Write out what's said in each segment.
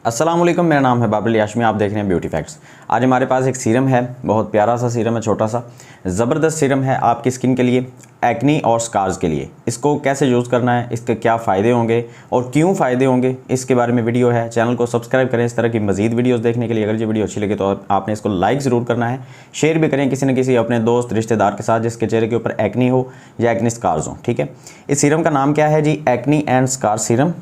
अस्सलाम वालेकुम, मेरा नाम है बाबर याशमी, आप देख रहे हैं ब्यूटी फैक्ट्स। आज हमारे पास एक सीरम है, बहुत प्यारा सा सीरम है, छोटा सा ज़बरदस्त सीरम है आपकी स्किन के लिए, एक्नी और स्कार्स के लिए। इसको कैसे यूज़ करना है, इसके क्या फ़ायदे होंगे और क्यों फ़ायदे होंगे, इसके बारे में वीडियो है। चैनल को सब्सक्राइब करें इस तरह की मज़ीद वीडियोस देखने के लिए। अगर ये वीडियो अच्छी लगे तो आपने इसको लाइक ज़रूर करना है, शेयर भी करें किसी न किसी अपने दोस्त रिश्तेदार के साथ जिसके चेहरे के ऊपर एक्नी हो या एक्नी स्कार्स हो। ठीक है, इस सीरम का नाम क्या है जी? Acne and scar serum.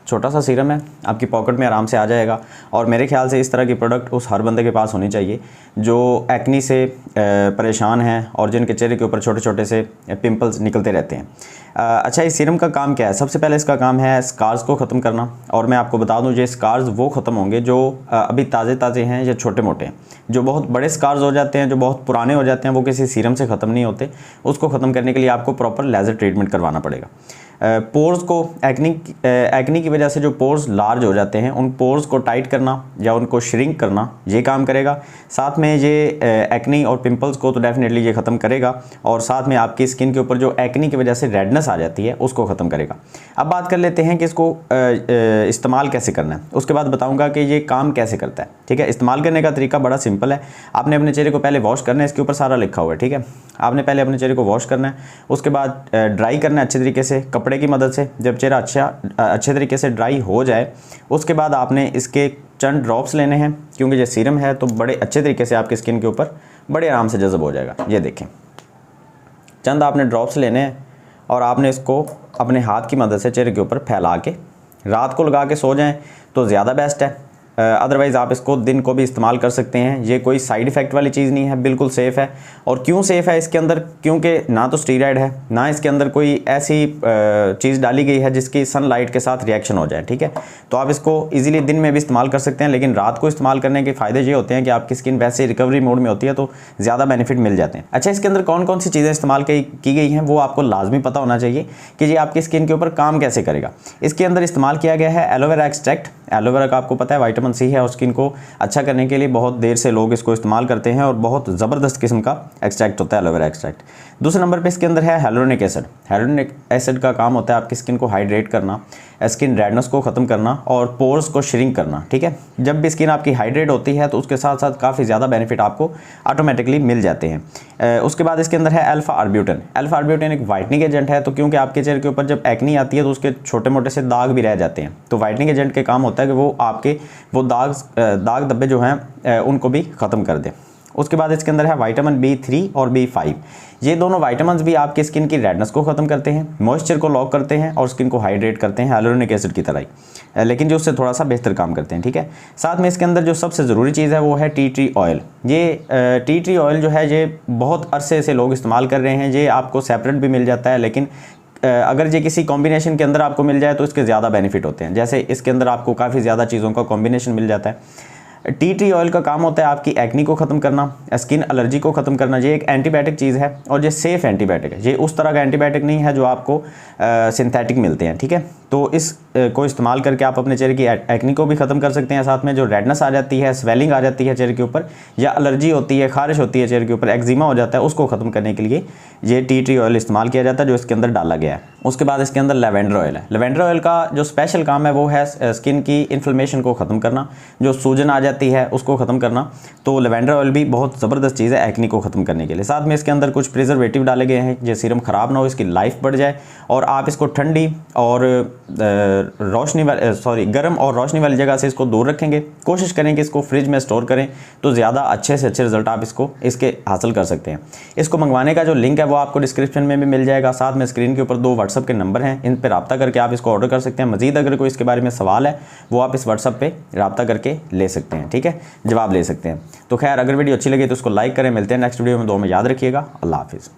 छोटा सा सीरम है, आपकी पॉकेट में आराम से आ जाएगा। और मेरे ख्याल से इस तरह की प्रोडक्ट उस हर बंदे के पास होनी चाहिए जो एक्नी से परेशान हैं और जिनके चेहरे के ऊपर छोटे छोटे से पिंपल्स निकलते रहते हैं। अच्छा, इस सीरम का काम क्या है? सबसे पहले इसका काम है स्कार्स को ख़त्म करना। और मैं आपको बता दूं, ये स्कार्स वो ख़त्म होंगे जो अभी ताज़े हैं या छोटे मोटे हैं। जो बहुत बड़े स्कार्स हो जाते हैं, जो बहुत पुराने हो जाते हैं, वो किसी सीरम से ख़त्म नहीं होते। उसको ख़त्म करने के लिए आपको प्रॉपर लेज़र ट्रीटमेंट करवाना पड़ेगा। पोर्स को एक्नी की वजह से जो पोर्स लार्ज हो जाते हैं, उन पोर्स को टाइट करना या उनको श्रिंक करना, ये काम करेगा। साथ में ये एक्नी और पिंपल्स को तो डेफिनेटली ये ख़त्म करेगा, और साथ में आपकी स्किन के ऊपर जो एक्नी की वजह से रेडनेस आ जाती है उसको ख़त्म करेगा। अब बात कर लेते हैं कि इसको इस्तेमाल कैसे करना है। उसके बाद बताऊँगा कि ये काम कैसे करता है। ठीक है, इस्तेमाल करने का तरीका बड़ा सिंपल है। आपने अपने चेहरे को पहले वॉश करना है, इसके ऊपर सारा लिखा हुआ है। ठीक है, आपने पहले अपने चेहरे को वॉश करना है, उसके बाद ड्राई करना है अच्छे तरीके से कपड़े की मदद से। जब चेहरा अच्छे तरीके से ड्राई हो जाए, उसके बाद आपने इसके चंद ड्रॉप्स लेने हैं, क्योंकि ये सीरम है तो बड़े अच्छे तरीके से आपकी स्किन के ऊपर बड़े आराम से जज़ब हो जाएगा। ये देखें, चंद आपने ड्रॉप्स लेने हैं और आपने इसको अपने हाथ की मदद से चेहरे के ऊपर फैला के रात को लगा के सो जाएं तो ज़्यादा बेस्ट है। अदरवाइज़ आप इसको दिन को भी इस्तेमाल कर सकते हैं। ये कोई साइड इफ़ेक्ट वाली चीज़ नहीं है, बिल्कुल सेफ़ है। और क्यों सेफ़ है इसके अंदर? क्योंकि ना तो स्टीरॉयड है, ना इसके अंदर कोई ऐसी चीज़ डाली गई है जिसकी सनलाइट के साथ रिएक्शन हो जाए। ठीक है, तो आप इसको इजीली दिन में भी इस्तेमाल कर सकते हैं, लेकिन रात को इस्तेमाल करने के फ़ायदे ये होते हैं कि आपकी स्किन वैसे रिकवरी मोड में होती है तो ज़्यादा बेनिफिट मिल जाते हैं। अच्छा, इसके अंदर कौन कौन सी चीज़ें इस्तेमाल की गई हैं वो आपको लाजमी पता होना चाहिए कि ये आपकी स्किन के ऊपर काम कैसे करेगा। इसके अंदर इस्तेमाल किया गया है एलोवेरा एक्सट्रैक्ट। एलोवेरा का आपको पता है विटामिन सी है और स्किन को अच्छा करने के लिए बहुत देर से लोग इसको इस्तेमाल करते हैं और बहुत ज़बरदस्त किस्म का एक्सट्रैक्ट होता है एलोवेरा एक्सट्रैक्ट। दूसरे नंबर पे इसके अंदर है hyaluronic एसिड। hyaluronic एसिड का काम होता है आपकी स्किन को हाइड्रेट करना, स्किन रेडनेस को ख़त्म करना और पोर्स को श्रिंक करना। ठीक है, जब भी स्किन आपकी हाइड्रेट होती है तो उसके साथ साथ काफ़ी ज़्यादा बेनिफिट आपको ऑटोमेटिकली मिल जाते हैं। उसके बाद इसके अंदर है अल्फा आर्ब्यूटिन। अल्फा आर्ब्यूटिन एक वाइटनिंग एजेंट है, तो क्योंकि आपके चेहरे के ऊपर जब एक्नी आती है तो उसके छोटे मोटे से दाग भी रह जाते हैं, तो वाइटनिंग एजेंट के काम होता है कि वो आपके वो दाग धब्बे जो हैं उनको भी ख़त्म कर दे। उसके बाद इसके अंदर है विटामिन B3 और B5। ये दोनों विटामिन्स भी आपकी स्किन की रेडनेस को ख़त्म करते हैं, मॉइस्चर को लॉक करते हैं और स्किन को हाइड्रेट करते हैं hyaluronic एसिड की तरह ही, लेकिन जो उससे थोड़ा सा बेहतर काम करते हैं। ठीक है, साथ में इसके अंदर जो सबसे ज़रूरी चीज़ है वो है टी ट्री ऑयल। ये टी ट्री ऑयल जो है ये बहुत अरसे से लोग इस्तेमाल कर रहे हैं। ये आपको सेपरेट भी मिल जाता है, लेकिन अगर ये किसी कॉम्बिनेशन के अंदर आपको मिल जाए तो इसके ज़्यादा बेनिफिट होते हैं। जैसे इसके अंदर आपको काफ़ी ज़्यादा चीज़ों का कॉम्बिनेशन मिल जाता है। टी ट्री ऑयल का काम होता है आपकी एक्नी को ख़त्म करना, स्किन एलर्जी को ख़त्म करना। ये एक एंटीबायोटिक चीज़ है और ये सेफ़ एंटीबायोटिक है। ये उस तरह का एंटीबायोटिक नहीं है जो आपको सिंथेटिक मिलते हैं। ठीक है, तो इस को इस्तेमाल करके आप अपने चेहरे की एक्नी को भी ख़त्म कर सकते हैं। साथ में जो रेडनेस आ जाती है, स्वेलिंग आ जाती है चेहरे के ऊपर, या एलर्जी होती है, खारिश होती है चेहरे के ऊपर, एक्जिमा हो जाता है, उसको ख़त्म करने के लिए ये टी ट्री ऑयल इस्तेमाल किया जाता है जो इसके अंदर डाला गया है। उसके बाद इसके अंदर लेवेंडर ऑयल है। लेवेंडर ऑयल का जो स्पेशल काम है वो है स्किन की इन्फ्लेमेशन को ख़त्म करना, जो सूजन आ जाती है उसको ख़त्म करना। तो लेवेंडर ऑयल भी बहुत ज़बरदस्त चीज़ है एक्नी को ख़त्म करने के लिए। साथ में इसके अंदर कुछ प्रिजर्वेटिव डाले गए हैं, ये सीरम ख़राब ना हो, इसकी लाइफ बढ़ जाए और आप इसको ठंडी और गर्म और रोशनी वाली जगह से इसको दूर रखेंगे। कोशिश करें कि इसको फ्रिज में स्टोर करें तो ज़्यादा अच्छे से अच्छे रिजल्ट आप इसके हासिल कर सकते हैं। इसको मंगवाने का जो लिंक है वो आपको डिस्क्रिप्शन में भी मिल जाएगा। साथ में स्क्रीन के ऊपर 2 व्हाट्सअप के नंबर हैं, इन पर रब्ता करके आप इसको ऑर्डर कर सकते हैं। मज़ीद अगर कोई इसके बारे में सवाल है वो आप इस व्हाट्सअप पे रब्ता करके ले सकते हैं। ठीक है, जवाब ले सकते हैं। तो खैर, अगर वीडियो अच्छी लगी तो उसको लाइक करें। मिलते हैं नेक्स्ट वीडियो में, दुआ में याद रखिएगा। अल्लाह हाफिज़।